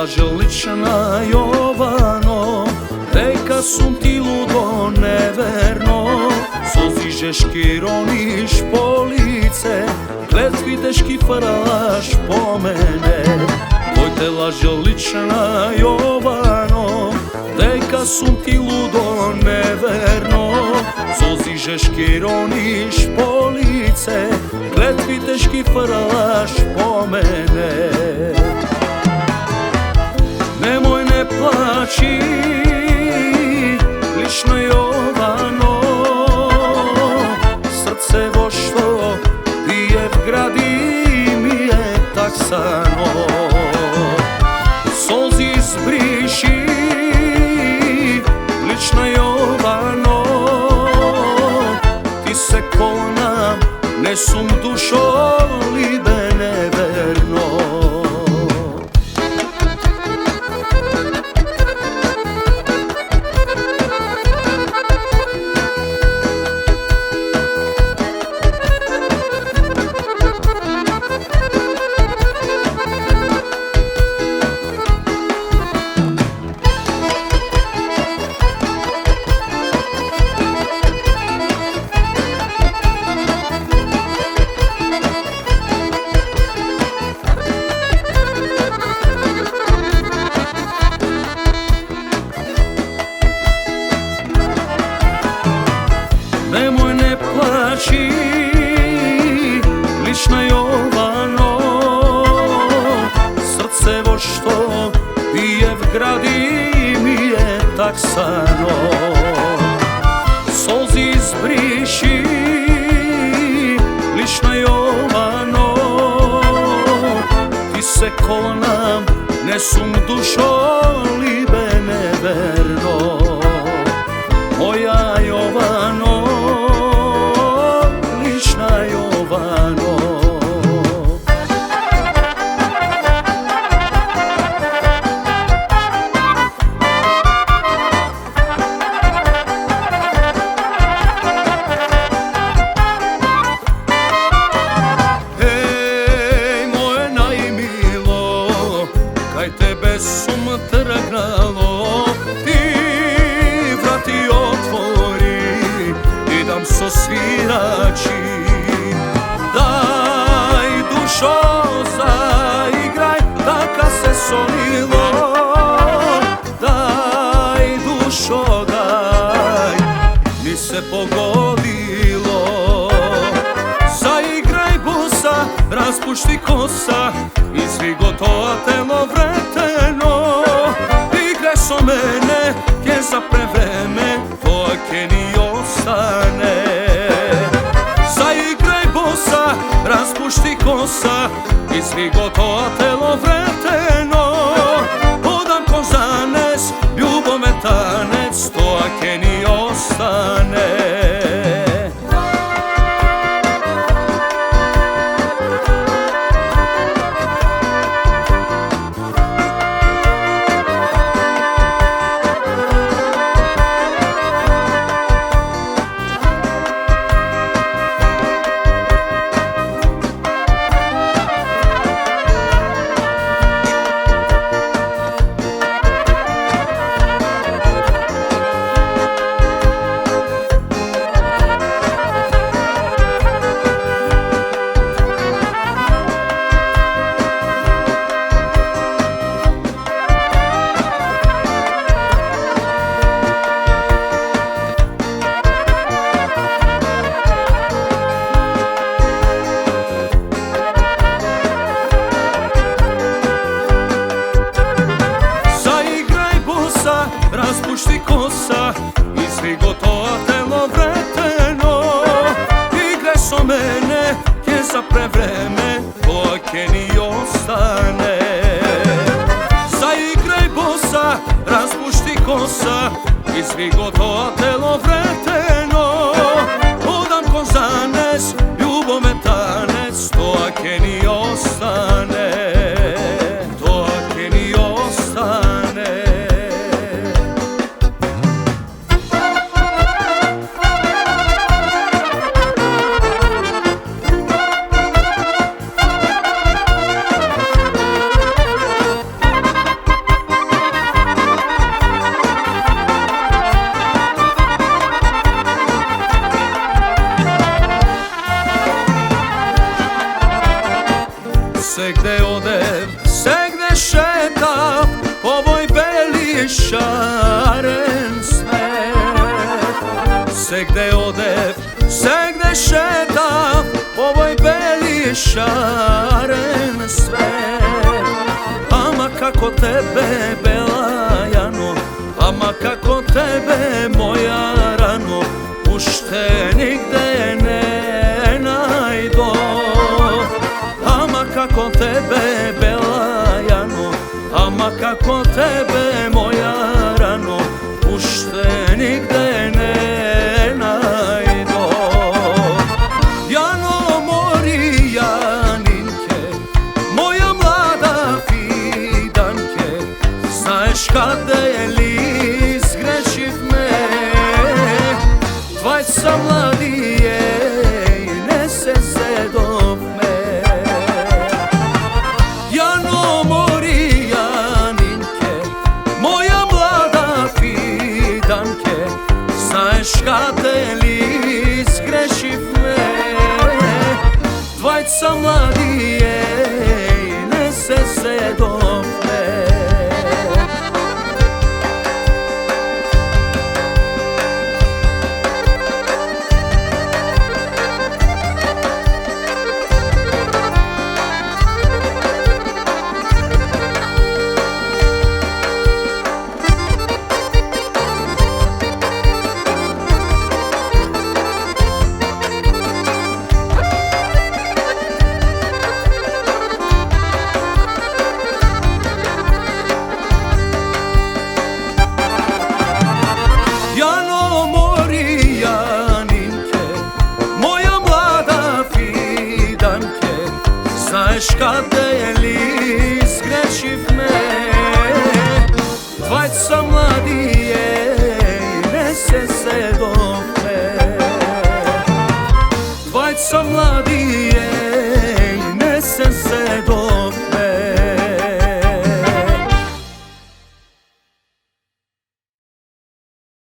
laže lična Jovano, reka sum ti ludo neverno. Sozižeš kironiš po lice, kletvi teški faraš po mene. Tvoj te laže lična Jovano, reka sum ti ludo neverno. Sozižeš kironiš po lice, kletvi teški faraš po mene. Nemoj ne plaći, lično Jovano, srce vošto bije v gradi mi je tak sano. Solzi zbriši, lično Jovano, ti se kolna ne sum dušo libe neverno. Nemoj ne plaći, lična Jovano, srce vošto bije v gradi mi je tak sano. Solzi zbriši, lična Jovano, ti se kolna ne sum dušo libe neverno. Moja Jovano, lična Jovano. Hej, moje najmilo, kaj tebe sum trgnalo, ti vrati otvori i dam so svirači. Daj dušo zaigraj, taka se sonilo. Daj dušo daj, mi se pogodilo. Zaigraj busa, raspušti kosa, izvi gotovo telo vreteno. Igraj so mene, kje za prevreme, to ke ni ostane. Zaigraj bosa, raspušti kosa, izvi gotovo telo vreteno. Podam ko zanes, ljubome tanec, to ke ni ostane. Raspušti kosa, izvi gotovo telo vreteno. Igraj so mene, kje za prevreme, to ke ni ostane. Zaigraj bosa, raspušti kosa, izvi gotovo telo vreteno. Podam ko zanes, ljubome tanec, to ke ni ostane. To ke ni ostane. odev se gde šeta ovoj beli šaren svet. Se gde odev, se gde šeta ovoj beli šaren svet. Ama kako tebe Belajano, ama kako tebe moja rano, ušte nigde ne najdo. Ama kako tebe Belajano, ama kako tebe moja rano, ušte nigde ne najdo. Jano mori Janinke, moja mlada fidanke, znaš kada je li zgrešiv me, dvajca mladi je i nese se do me. Jano mori Janinke, moja mlada fidanke, znaš kada je li zgrešiv me, dvajca mladi je i nese se do me. Jano mori Janinke, moja mlada fidanke, znaš kada je li zgrešiv me, dvajca mladi je i nese se do me. Dvajca mladi